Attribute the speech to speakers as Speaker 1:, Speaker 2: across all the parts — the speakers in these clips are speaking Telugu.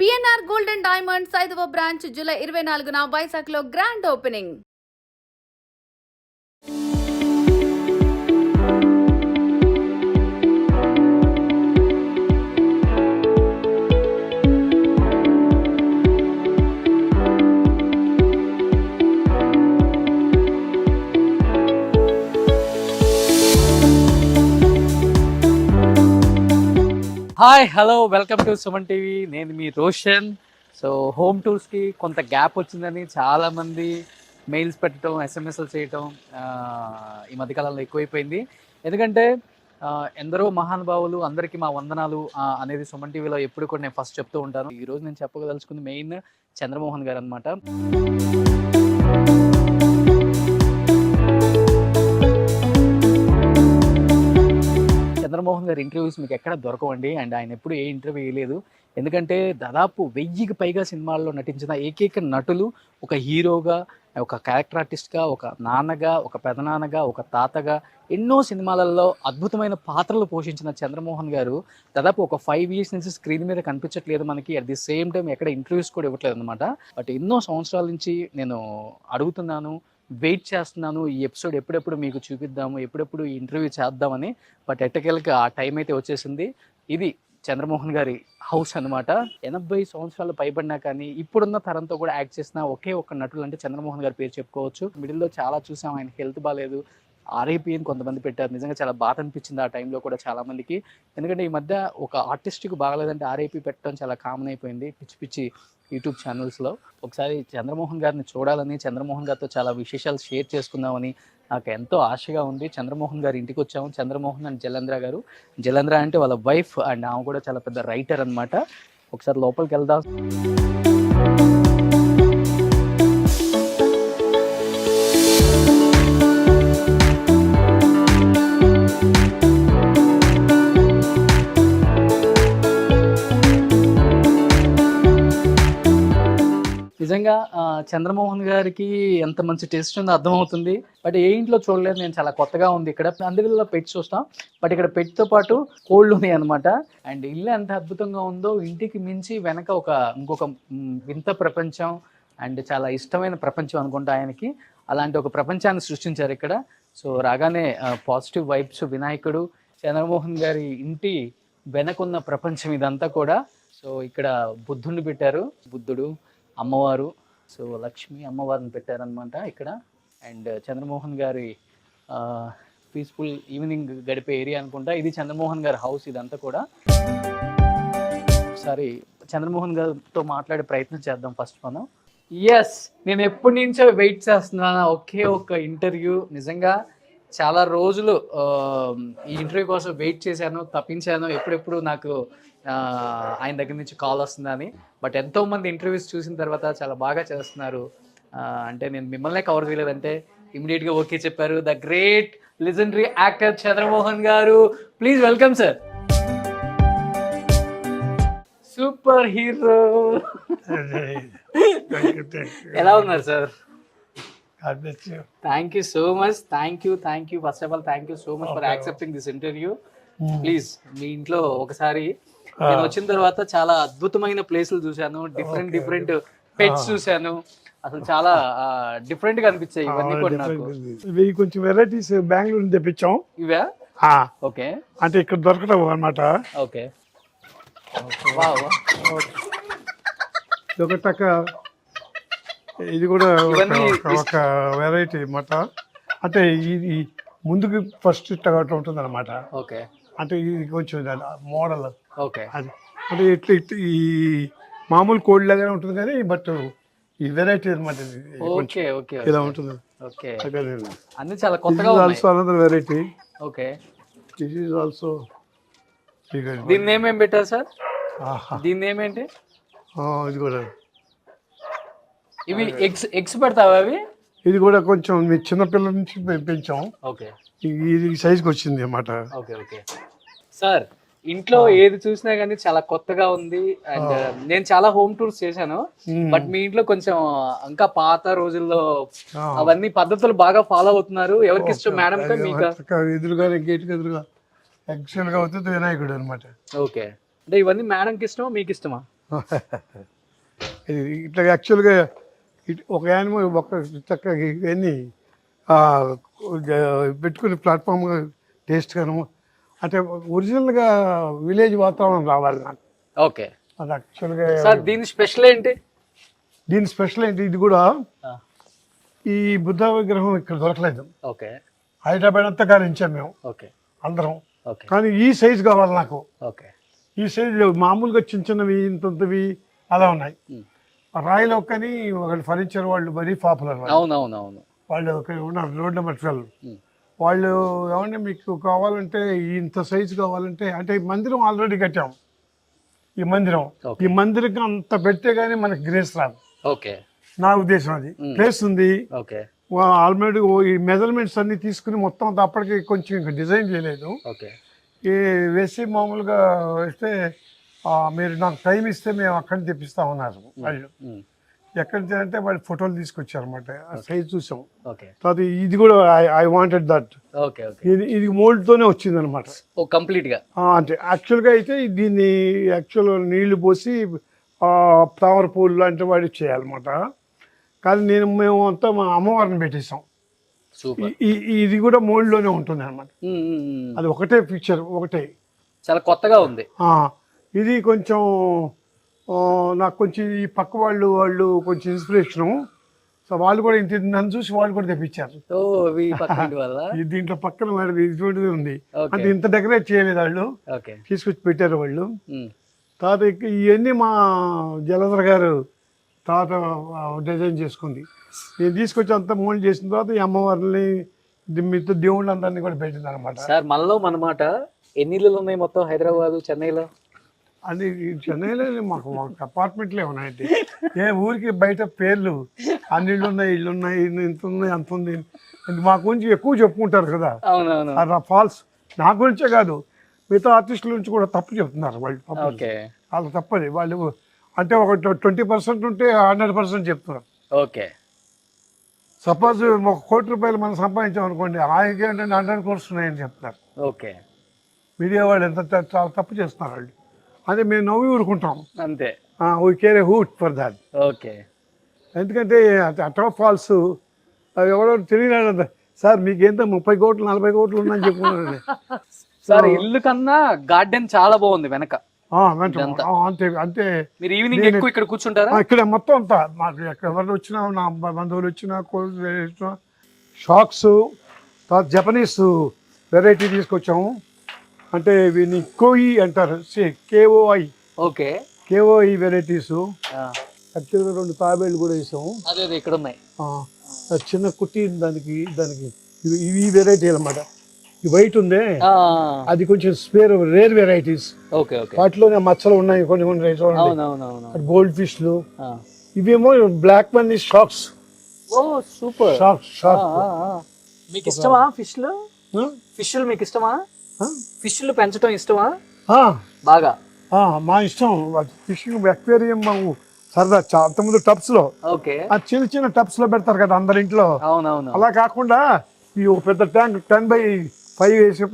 Speaker 1: బిఎన్ఆర్ గోల్డ్ అండ్ డైమండ్స్ 5వ బ్రాంచ్ జూలై 24న వైజాగ్లో grand opening.
Speaker 2: Hi hello welcome to Suman TV. నేను మీ రోషన్. సో హోమ్ టూర్స్కి కొంత గ్యాప్ వచ్చిందని చాలామంది మెయిల్స్ పెట్టడం, ఎస్ఎంఎస్లు చేయటం ఈ మధ్యకాలంలో ఎక్కువైపోయింది. ఎందుకంటే ఎందరో మహానుభావులు, అందరికీ మా వందనాలు అనేది సుమన్ టీవీలో ఎప్పుడు కూడా నేను ఫస్ట్ చెప్తూ ఉంటాను. ఈరోజు నేను చెప్పదలుచుకుంది మెయిన్ చంద్రమోహన్ గారు అనమాట. చంద్రమోహన్ గారి ఇంటర్వ్యూస్ మీకు ఎక్కడ దొరకవండి. అండ్ ఆయన ఎప్పుడు ఏ ఇంటర్వ్యూ వేయలేదు. ఎందుకంటే దాదాపు 1000కి పైగా సినిమాల్లో నటించిన ఏకైక నటులు, ఒక హీరోగా, ఒక క్యారెక్టర్ ఆర్టిస్ట్గా, ఒక నాన్నగా, ఒక పెదనాన్నగా, ఒక తాతగా ఎన్నో సినిమాలలో అద్భుతమైన పాత్రలు పోషించిన చంద్రమోహన్ గారు దాదాపు ఒక 5 years నుంచి స్క్రీన్ మీద కనిపించట్లేదు మనకి. అట్ ది సేమ్ టైం ఎక్కడ ఇంటర్వ్యూస్ కూడా ఇవ్వట్లేదు అనమాట. బట్ ఎన్నో సంవత్సరాల నుంచి నేను అడుగుతున్నాను, వెయిట్ చేస్తున్నాను, ఈ ఎపిసోడ్ ఎప్పుడెప్పుడు మీకు చూపిద్దాము, ఎప్పుడెప్పుడు ఈ ఇంటర్వ్యూ చేద్దామని. బట్ ఎట్టకేళ్ళకి ఆ టైం అయితే వచ్చేసింది. ఇది చంద్రమోహన్ గారి హౌస్ అనమాట. 80 సంవత్సరాలు పైబడినా కానీ ఇప్పుడున్న తరంతో కూడా యాక్ట్ చేసిన ఒకే ఒక్క నటులు అంటే చంద్రమోహన్ గారి పేరు చెప్పుకోవచ్చు. మిడిల్లో చాలా చూసాం, ఆయన హెల్త్ బాగాలేదు, ఆర్ఐపీ అని కొంతమంది పెట్టారు. నిజంగా చాలా బాధ అనిపించింది ఆ టైంలో కూడా చాలామందికి. ఎందుకంటే ఈ మధ్య ఒక ఆర్టిస్ట్కి బాగలేదంటే ఆర్ఐపీ పెట్టడం చాలా కామన్ అయిపోయింది పిచ్చి పిచ్చి యూట్యూబ్ ఛానల్స్లో. ఒకసారి చంద్రమోహన్ గారిని చూడాలని, చంద్రమోహన్ గారితో చాలా విశేషాలు షేర్ చేసుకుందామని నాకు ఎంతో ఆశగా ఉంది. చంద్రమోహన్ గారి ఇంటికి వచ్చాము. చంద్రమోహన్ అండ్ జలంధ్ర గారు. జలంధ్ర అంటే వాళ్ళ వైఫ్, అండ్ ఆమె కూడా చాలా పెద్ద రైటర్ అనమాట. ఒకసారి లోపలికి వెళ్దాం. నిజంగా చంద్రమోహన్ గారికి ఎంత మంచి టేస్ట్ ఉందో అర్థమవుతుంది. బట్ ఏ ఇంట్లో చూడలేదు నేను, చాలా కొత్తగా ఉంది ఇక్కడ. అందులో పెట్ చూస్తాం, బట్ ఇక్కడ పెట్తో పాటు కోళ్ళు ఉన్నాయి అనమాట. అండ్ ఇల్లు ఎంత అద్భుతంగా ఉందో, ఇంటికి మించి వెనక ఇంకొక వింత ప్రపంచం అండ్ చాలా ఇష్టమైన ప్రపంచం అనుకుంటా ఆయనకి. అలాంటి ఒక ప్రపంచాన్ని సృష్టించారు ఇక్కడ. సో రాగానే పాజిటివ్ వైబ్స్, వినాయకుడు, చంద్రమోహన్ గారి ఇంటి వెనకున్న ప్రపంచం ఇదంతా కూడా. సో ఇక్కడ బుద్ధుడిని పెట్టారు, బుద్ధుడు, అమ్మవారు, సో లక్ష్మి అమ్మవారిని పెట్టారనమాట ఇక్కడ. అండ్ చంద్రమోహన్ గారి పీస్ఫుల్ ఈవినింగ్ గడిపే ఏరియా అనుకుంటా. ఇది చంద్రమోహన్ గారి హౌస్ ఇదంతా కూడా. ఒకసారి చంద్రమోహన్ గారితో మాట్లాడే ప్రయత్నం చేద్దాం ఫస్ట్ మనం. ఎస్, నేను ఎప్పటి నుంచో వెయిట్ చేస్తున్నాను ఒకే ఒక ఇంటర్వ్యూ. నిజంగా చాలా రోజులు ఈ ఇంటర్వ్యూ కోసం వెయిట్ చేశాను, తప్పించాను, ఎప్పుడెప్పుడు నాకు ఆయన దగ్గర నుంచి కాల్ వస్తుందని. బట్ ఎంతోమంది ఇంటర్వ్యూస్ చూసిన తర్వాత చాలా బాగా చేస్తున్నారు. అంటే నేను మిమ్మల్నే కవర్ చేయలేదంటే ఇమీడియట్గా ఓకే చెప్పారు. The great legendary actor Chandramohan garu, please welcome sir. Super hero. ఎలా ఉన్నారు sir? Thank you so much. Thank you first of all. Thank you so much for accepting this interview. Please మీ ఇంట్లో ఒకసారి నేను వచ్చిన తర్వాత చాలా అద్భుతమైన ప్లేసులు చూశాను, డిఫరెంట్ పెట్స్ చూశాను. అసలు చాలా డిఫరెంట్ గా అనిపించాయి ఇవన్నీ కూడా నాకు.
Speaker 3: ఇవి కొంచెం వెరైటీస్ బెంగళూరు నుంచి తెప్పించాం.
Speaker 2: ఇవా? ఓకే.
Speaker 3: అంటే ఇక్కడ దొరకటం అన్నమాట.
Speaker 2: ఓకే.
Speaker 3: ఇది కూడా ఒక వెరైటీ అన్నమాట. అంటే ఇది ముందుకు ఫస్ట్ ఉంటుంది అనమాట.
Speaker 2: ఓకే. అంటే
Speaker 3: ఇది కొంచెం మోడల్.
Speaker 2: ఓకే.
Speaker 3: అది అంటే ఇట్లా ఈ మామూలు కోడి లాగానే ఉంటుంది కానీ బట్ ఈ వెరైటీ అనమాట.
Speaker 2: Okay okay.
Speaker 3: ఇలా ఉంటుంది.
Speaker 2: ఓకే. అన్ని చాలా కొత్తగా
Speaker 3: also another variety.
Speaker 2: Okay.
Speaker 3: This is also.
Speaker 2: దీని నేమ్ ఏం పెట్టారు సార్? దీని నేమ్ ఏంటి?
Speaker 3: ఇది కూడా
Speaker 2: ఇవి ఎగ్స్ పెడతావా అవి?
Speaker 3: ఇది కూడా కొంచెం మీ చిన్నపిల్లల నుంచి పెంచాం.
Speaker 2: ఓకే.
Speaker 3: ఇది సైజ్కి వచ్చింది అన్నమాట.
Speaker 2: Okay okay. సార్ ఇంట్లో ఏది చూసినా కానీ చాలా కొత్తగా ఉంది. అండ్ నేను చాలా హోమ్ టూర్స్ చేశాను, బట్ మీ ఇంట్లో కొంచెం ఇంకా పాత రోజుల్లో అవన్నీ పద్ధతులు బాగా ఫాలో అవుతున్నారు. ఎవరికి ఇష్టం మేడం?
Speaker 3: ఎదురుగా గేట్ ఎదురుగా యాక్చువల్ గా అవుతుంది వినాయకుడు అనమాట.
Speaker 2: ఓకే. అంటే ఇవన్నీ మేడంకి ఇష్టమా మీకు ఇష్టమా?
Speaker 3: ఇది ఇట్లా యాక్చువల్గా ఒక యానిమల్ ఒక చక్కగా ఇవన్నీ పెట్టుకుని ప్లాట్ఫామ్ టేస్ట్గాను అంటే ఒరిజినల్గా విలేజ్ వాతావరణం రావాలి నాకు.
Speaker 2: ఓకే
Speaker 3: అది యాక్చువల్గా
Speaker 2: సార్ దీని స్పెషల్ ఏంటి?
Speaker 3: దీని స్పెషల్ ఏంటి, ఇది కూడా ఈ బుద్ధ విగ్రహం ఇక్కడ దొరకలేదు.
Speaker 2: ఓకే
Speaker 3: హైదరాబాద్ అంతా గాలించాం మేము
Speaker 2: ఓకే
Speaker 3: అందరం.
Speaker 2: ఓకే
Speaker 3: కానీ ఈ సైజు కావాలి నాకు.
Speaker 2: ఓకే
Speaker 3: ఈ సైజు మామూలుగా చిన్న చిన్నవి ఇంతవి అలా ఉన్నాయి. రాయిలో కానీ ఒకళ్ళు ఫర్నిచర్ వాళ్ళు మరీ పాపులర్.
Speaker 2: అవునవునవును.
Speaker 3: వాళ్ళు ఉన్నారు రోడ్ నెంబర్ 12. వాళ్ళు ఏమంటే మీకు కావాలంటే ఇంత సైజు కావాలంటే అంటే ఈ మందిరం ఆల్రెడీ కట్టాం. ఈ మందిరం అంత పెడితే కానీ మనకి గ్రేస్ రాదు.
Speaker 2: ఓకే
Speaker 3: నా ఉద్దేశం అది. ప్లేస్ ఉంది
Speaker 2: ఓకే
Speaker 3: ఆల్రెడీ. ఈ మెజర్మెంట్స్ అన్ని తీసుకుని మొత్తం అప్పటికి కొంచెం ఇంకా డిజైన్ చేయలేదు.
Speaker 2: ఓకే
Speaker 3: ఈ వేసి మామూలుగా వేస్తే మీరు నాకు టైం ఇస్తే మేము అక్కడి నుంచి తెప్పిస్తా ఉన్నారు వాళ్ళు. ఎక్కడి నుంచి అంటే వాళ్ళు ఫోటోలు తీసుకొచ్చారు అనమాట. ఆ సైజ్ చూసాం. తర్వాత ఇది కూడా ఐ వాంటెడ్ దట్. ఇది మోల్డ్తోనే వచ్చింది అనమాట
Speaker 2: కంప్లీట్గా.
Speaker 3: అంటే యాక్చువల్గా అయితే దీన్ని యాక్చువల్ నీళ్లు పోసి తామర పూలు లాంటి వాడి చేయాలన్నమాట. కానీ మేము అంతా మా అమ్మవారిని పెట్టేసాం. ఇది కూడా మోల్డ్లోనే ఉంటుంది అనమాట. అది ఒకటే పిక్చర్ ఒకటే,
Speaker 2: చాలా కొత్తగా ఉంది.
Speaker 3: ఇది కొంచెం నాకు కొంచెం ఈ పక్క వాళ్ళు కొంచెం ఇన్స్పిరేషను. సో వాళ్ళు కూడా ఇంత నన్ను చూసి వాళ్ళు కూడా తెప్పించారు. దీంట్లో పక్కన ఇటువంటిది ఉంది అంటే ఇంత డెకరేట్ చేయలేదు వాళ్ళు, తీసుకొచ్చి పెట్టారు వాళ్ళు. తర్వాత ఇవన్నీ మా జలధర్ గారు తర్వాత డిజైన్ చేసుకుంది. నేను తీసుకొచ్చి అంతా మోల్డ్ చేసిన తర్వాత ఈ అమ్మవారిని మిగతా దేవుళ్ళందరినీ కూడా పెట్టింది అనమాట.
Speaker 2: సార్ మనలో మనమాట ఎన్ని ఇళ్ళు ఉన్నాయి మొత్తం హైదరాబాద్ చెన్నైలో?
Speaker 3: అది చెన్నైలో మాకు అపార్ట్మెంట్లే ఉన్నాయండి. ఏ ఊరికి బయట పేర్లు అన్ని ఇళ్ళు ఉన్నాయి, ఇళ్ళు ఉన్నాయి, ఇంత ఉన్నాయి, అంత ఉంది. మా గురించి ఎక్కువ చెప్పుకుంటారు కదా, అది ఫాల్స్. నా గురించే కాదు మిగతా ఆర్టిస్టుల నుంచి కూడా తప్పు చెప్తున్నారు వాళ్ళు. వాళ్ళు తప్పది. వాళ్ళు అంటే ఒక 20% ఉంటే 100% చెప్తున్నారు.
Speaker 2: ఓకే
Speaker 3: సపోజ్ ₹1,00,00,000 మనం సంపాదించాం అనుకోండి, ఆయనకి ఏంటంటే 100 crores ఉన్నాయని చెప్తున్నారు.
Speaker 2: ఓకే మీడియా
Speaker 3: వాళ్ళు ఎంత చాలా తప్పు చేస్తున్నారు వాళ్ళు. అదే మేము నవ్వి ఊరుకుంటాం
Speaker 2: అంతే.
Speaker 3: We care A hoot for that.
Speaker 2: Okay
Speaker 3: ఎందుకంటే అటో ఫాల్స్ అవి ఎవరో తెలియదు సార్ మీకు ఎంత 30 కోట్లు 40 కోట్లు ఉందని చెప్పుకున్నారండి.
Speaker 2: సార్ ఇల్లు కన్నా గార్డెన్ చాలా బాగుంది వెనక.
Speaker 3: అంతే అంటే
Speaker 2: మీరు ఈవినింగ్ ఎక్కువ ఇక్కడ కూర్చుంటారా?
Speaker 3: ఇక్కడ మొత్తం అంతా మాకు ఎవరు వచ్చినా, నా బంధువులు వచ్చినా, షాక్స్, తర్వాత జపనీస్ వెరైటీ తీసుకొచ్చాము. అంటే వీని కోయి అంటారు, KOI.
Speaker 2: Okay
Speaker 3: KOI varieties. యాక్చువల్గా 2 తాబేళ్ళు కూడా వేసాము.
Speaker 2: అదే ఇక్కడ ఉన్నాయి.
Speaker 3: చిన్న కుట్టి దానికి ఇవి వెరైటీ అనమాట. ఈ వైట్ ఉందే అది కొంచెం రేర్ వెరైటీస్. వాటిలోనే మచ్చలు ఉన్నాయి కొన్ని గోల్డ్ ఫిష్లు. ఇవేమో బ్లాక్ మనీ షాక్స్.
Speaker 2: సూపర్. మీకు ఇష్టమా ఫిష్లు? ఫిష్లు మీకు ఇష్టమా? ఫిష్లు పెంచడం ఇష్టమా? బాగా
Speaker 3: మా ఇష్టం. ఫిషింగ్ అక్వేరియం మాకు సరదా. అంతకుముందు టబ్స్ లో చిన్న చిన్న టబ్స్ లో పెడతారు కదా అందరి ఇంట్లో. అలా కాకుండా ఈ ఒక పెద్ద ట్యాంక్ 10x5 వేసి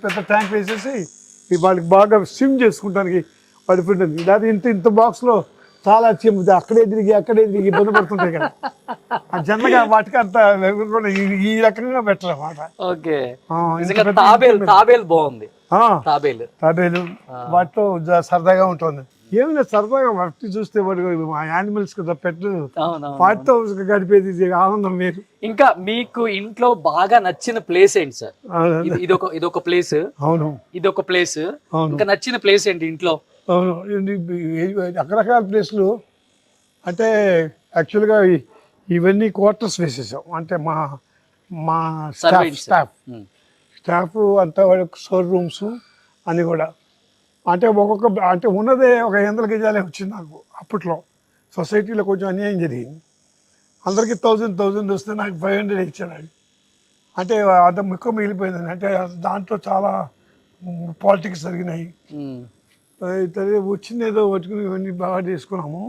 Speaker 3: పెద్ద ట్యాంక్ వేసేసి వాళ్ళకి బాగా స్విమ్ చేసుకుంటానికి పడిపోతుంది. లేదా ఇంత బాక్స్ లో చాలా అక్కడే తిరిగి ఇబ్బంది పడుతుంటాయి కదా. జనరల్గా వాటికి అంత ఈ రకంగా బెటర్ అన్నమాట. తాబేలు వాటితో సరదాగా ఉంటుంది. ఏమైనా సరదాగా వాటి చూస్తే యానిమల్స్ కదా పెట్టు, వాటితో గడిపేది ఆనందం వేరు.
Speaker 2: ఇంకా మీకు ఇంట్లో బాగా నచ్చిన ప్లేస్ ఏంటి సార్? ఇదొక ప్లేస్.
Speaker 3: అవును
Speaker 2: ఇదొక ప్లేస్. ఇంకా నచ్చిన ప్లేస్ ఏంటి ఇంట్లో?
Speaker 3: అవును రకరకాల ప్లేస్లు. అంటే యాక్చువల్గా ఇవన్నీ క్వార్టర్స్ వేసేసాం. అంటే మా స్టాఫ్ అంతా స్టోర్ రూమ్స్ అని కూడా. అంటే అంటే ఉన్నదే ఒక 100 గజాలే వచ్చింది నాకు. అప్పట్లో సొసైటీలో కొంచెం అన్యాయం జరిగింది. అందరికీ 1000 వస్తే నాకు 500 ఇచ్చాడు. అంటే అంత ముఖ్యం మిగిలిపోయింది. అంటే దాంట్లో చాలా పాలిటిక్స్ జరిగినాయి. వచ్చింది ఏదో పట్టుకుని ఇవన్నీ బాగా చేసుకున్నాము.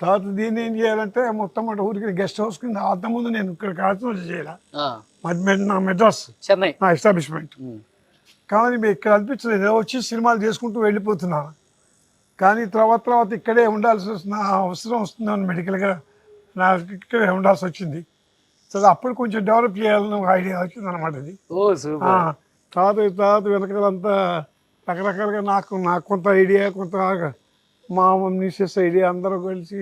Speaker 3: తర్వాత దీన్ని ఏం చేయాలంటే మొత్తం ఊరికి గెస్ట్ హౌస్ కింద. అంతకుముందు నేను ఇక్కడ కాల్సిన చేయాలి నా మెడ్రాస్
Speaker 2: చెన్నై
Speaker 3: నా ఎస్టాబ్లిష్మెంట్. కానీ ఇక్కడ అనిపించలేదు, వచ్చి సినిమాలు చేసుకుంటూ వెళ్ళిపోతున్నాను. కానీ తర్వాత ఇక్కడే ఉండాల్సి వస్తున్న అవసరం వస్తుందని మెడికల్గా నాకు ఇక్కడే ఉండాల్సి వచ్చింది. సో అప్పుడు కొంచెం డెవలప్ చేయాలని ఒక ఐడియా వచ్చింది అనమాట ఇది.
Speaker 2: ఓ సూపర్.
Speaker 3: తర్వాత వెనకాలంతా రకరకాలుగా నాకు కొంత ఐడియా, కొంత మా మిసెస్ ఐడియా, అందరూ కలిసి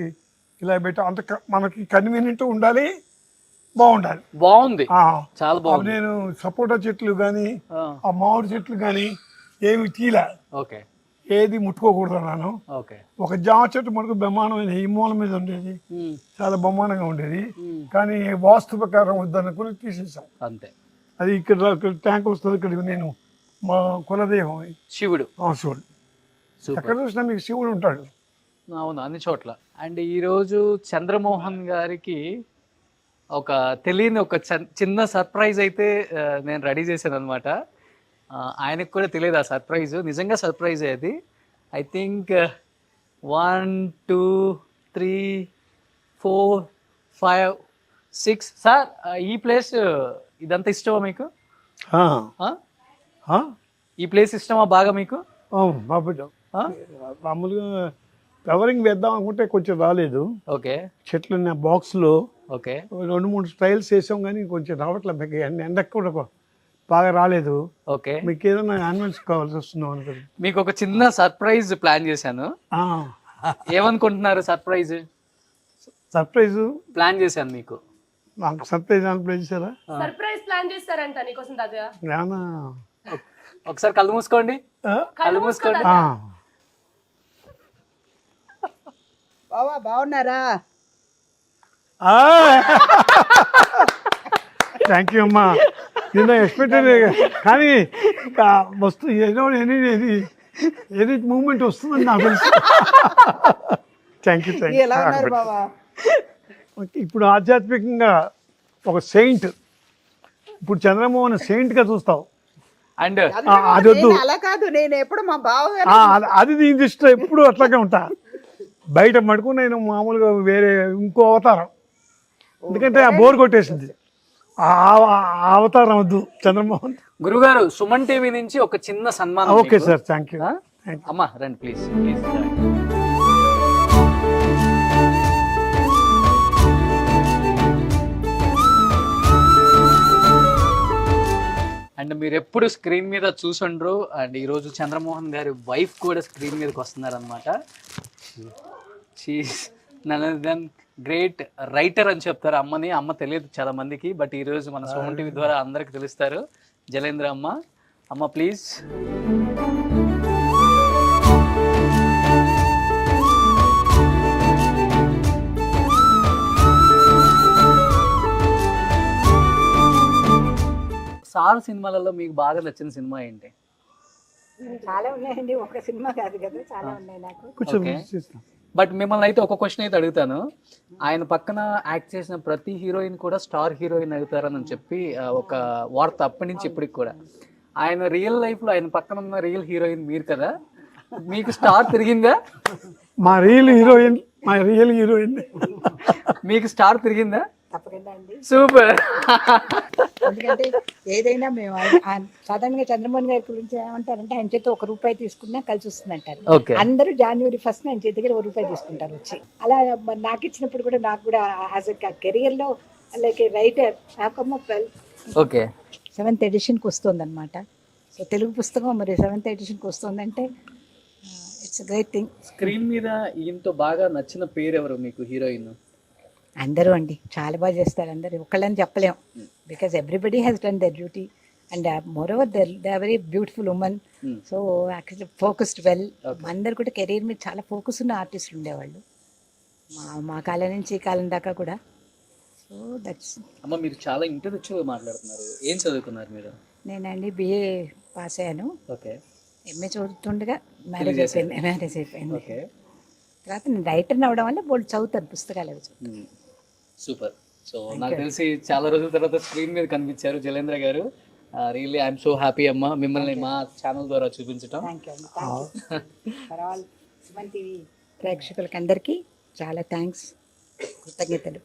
Speaker 3: ఇలా పెట్టి అంత మనకి కన్వీనియంట్ ఉండాలి, బాగుండాలి.
Speaker 2: బాగుంది, చాలా బాగుంది.
Speaker 3: నేను సపోటా చెట్లు కానీ ఆ మామిడి చెట్లు కానీ ఏమి తీలా,
Speaker 2: ఓకే,
Speaker 3: ఏది ముట్టుకోకూడదు అన్నాను.
Speaker 2: ఓకే.
Speaker 3: ఒక జామ చెట్టు మనకు బ్రహ్మాండమైన ఈ మూల మీద ఉండేది, చాలా బ్రహ్మాండంగా ఉండేది. కానీ వాస్తు ప్రకారం వద్దనుకుని తీసేసాం
Speaker 2: అంతే.
Speaker 3: అది ఇక్కడ ట్యాంక్ వస్తుంది, ఇక్కడ నేను మా కులదైవం
Speaker 2: శివుడు.
Speaker 3: శివుడు ఎక్కడ చూసినా మీకు శివుడు ఉంటాడు.
Speaker 2: అవును, అన్ని చోట్ల. అండ్ ఈరోజు చంద్రమోహన్ గారికి ఒక తెలియని ఒక చిన్న సర్ప్రైజ్ అయితే నేను రెడీ చేశాను అనమాట. ఆయనకు కూడా తెలియదు ఆ సర్ప్రైజ్, నిజంగా సర్ప్రైజ్ అది. I think 1 2 3 4 5 6. సార్, ఈ ప్లేస్ ఇదంతా ఇష్టమా మీకు? ఈ ప్లేస్ ఇష్టమా బాగా మీకు?
Speaker 3: మామూలుగా కవరింగ్ వేద్దాం అనుకుంటే కొంచెం రాలేదు.
Speaker 2: ఓకే.
Speaker 3: చెట్లు బాక్స్లో
Speaker 2: ఓకే
Speaker 3: 2-3 స్టైల్స్ వేసాం కానీ కొంచెం రావట్లేదు. మీకు ఎండకు కూడా బాగా రాలేదు.
Speaker 2: ఓకే.
Speaker 3: మీకు ఏదైనా యానిమల్స్ కావాల్సి వస్తుందో అనుకోండి.
Speaker 2: మీకు ఒక చిన్న సర్ప్రైజ్ ప్లాన్ చేశాను. ఏమనుకుంటున్నారు? సర్ప్రైజ్ ప్లాన్ చేశాను మీకు.
Speaker 3: నాకు సర్ప్రైజ్ ప్లాన్ చేశారా?
Speaker 4: సర్ప్రైజ్ ప్లాన్ చేస్తారంట నీకోసం తాతయ్య.
Speaker 2: ఒకసారి కళ్ళు మూసుకోండి, కళ్ళు మూసుకోండి.
Speaker 5: బావా బాగున్నారా?
Speaker 3: థ్యాంక్ యూ అమ్మా. నేను ఎక్స్పెక్టెడ్ కానీ వస్తు ఏదో ఏది మూమెంట్ వస్తుందని నాకు తెలుసు. Thank you.
Speaker 5: ఎలా ఉన్నారు బావా?
Speaker 3: ఇప్పుడు ఆధ్యాత్మికంగా ఒక సెయింట్, ఇప్పుడు చంద్రమోహన్ సెయింట్గా చూస్తావు.
Speaker 2: అండ్
Speaker 3: అది వద్దు,
Speaker 5: అలా కాదు, నేను ఎప్పుడు మా బావ
Speaker 3: అది నీ దృష్టిలో ఎప్పుడు అట్లాగే ఉంటా. బయట మటుకు నేను మామూలుగా వేరే ఇంకో అవతారం, ఎందుకంటే ఆ బోర్ కొట్టేసింది. ఆ అవతారం వద్దు చంద్రమోహన్.
Speaker 2: గురుగారు, సుమన్ టీవీ నుంచి ఒక చిన్న సన్మానం.
Speaker 3: Okay sir, thank you.
Speaker 2: అమ్మా రండి ప్లీజ్ ప్లీజ్. అండ్ మీరు ఎప్పుడు స్క్రీన్ మీద చూసుండ్రు. అండ్ ఈరోజు చంద్రమోహన్ గారి వైఫ్ కూడా స్క్రీన్ మీదకి వస్తున్నారు అనమాట. She's none other than great writer అని చెప్తారు అమ్మని. అమ్మ తెలియదు చాలా మందికి, బట్ ఈరోజు మన సుమన్ టీవీ ద్వారా అందరికి తెలుస్తారు. జలేంద్ర అమ్మ. అమ్మ ప్లీజ్. సార్ సినిమాలలో మీకు బాగా నచ్చిన సినిమా ఏంటి?
Speaker 5: చాలా ఉన్నాయండి, ఒక సినిమా కాదు కదా, చాలా ఉన్నాయి నాకు.
Speaker 2: బట్ మిమ్మల్ని అయితే ఒక క్వశ్చన్ అయితే అడుగుతాను. ఆయన పక్కన యాక్ట్ చేసిన ప్రతి హీరోయిన్ కూడా స్టార్ హీరోయిన్ అవుతారని చెప్పి ఒక వార్త అప్పటి నుంచి ఇప్పటికి కూడా. ఆయన రియల్ లైఫ్ లో ఆయన పక్కన ఉన్న రియల్ హీరోయిన్ మీరు కదా, మీకు స్టార్ తిరిగిందా?
Speaker 3: మా రియల్ హీరోయిన్
Speaker 2: మీకు స్టార్ తిరిగిందా?
Speaker 5: తప్పకుండా అండి.
Speaker 2: సూపర్.
Speaker 5: ఎందుకంటే ఏదైనా మేము సాధారణంగా చంద్రమోహన్ గారి గురించి ఏమంటారంటే, ఆయన చేత ₹1 తీసుకున్నా కలిసి వస్తుంది అంటారు. అందరూ January 1 ఆయన చేతి దగ్గర ₹1 తీసుకుంటారు వచ్చి. అలా నాకు ఇచ్చినప్పుడు కూడా నాకు కూడా యాజ్ ఎ కెరియర్ లో లైక్ రైటర్ నాకమ్మ 7th ఎడిషన్కి వస్తుంది అనమాట. సో తెలుగు పుస్తకం మరి 7th ఎడిషన్కి వస్తుందంటే ఇట్స్ గ్రేట్ థింగ్.
Speaker 2: స్క్రీన్ మీద ఈయనతో బాగా నచ్చిన పేరు ఎవరు మీకు హీరోయిన్?
Speaker 5: అందరూ అండి, చాలా బాగా చేస్తారు అందరూ, ఒకళ్ళని చెప్పలేం. Because everybody has done their duty and moreover they are very beautiful women. So actually focused well. అందరు కూడా కెరీర్ మీద చాలా ఫోకస్ ఉన్న ఆర్టిస్టులు ఉండేవాళ్ళు మా కాలం నుంచి ఈ కాలం దాకా కూడా. So that's.
Speaker 2: అమ్మ మీరు చాలా ఇంటెలెక్చువల్గా మాట్లాడుతున్నారు. ఏం చదువుకున్నారు మీరు?
Speaker 5: నేనండి BA పాస్ అయ్యాను.
Speaker 2: ఓకే.
Speaker 5: MA చదువుతుండగా మ్యారేజ్ అయిపోయింది.
Speaker 2: ఓకే.
Speaker 5: తర్వాత నేను రైటర్ని అవడం వల్ల బోల్డ్ చదువుతాను, పుస్తకాలు అవి చదువుతాను.
Speaker 2: సూపర్. సో నాకు తెలిసి చాలా రోజుల తర్వాత స్క్రీన్ మీద కనిపించారు జలేంద్ర గారు. రియల్లీ ఐఎమ్ సో హ్యాపీ అమ్మ మిమ్మల్ని మా ఛానల్ ద్వారా చూపించడం.
Speaker 5: Thank you for all Suman TV ప్రేక్షకులకి అందరికీ చాలా థ్యాంక్స్, కృతజ్ఞతలు.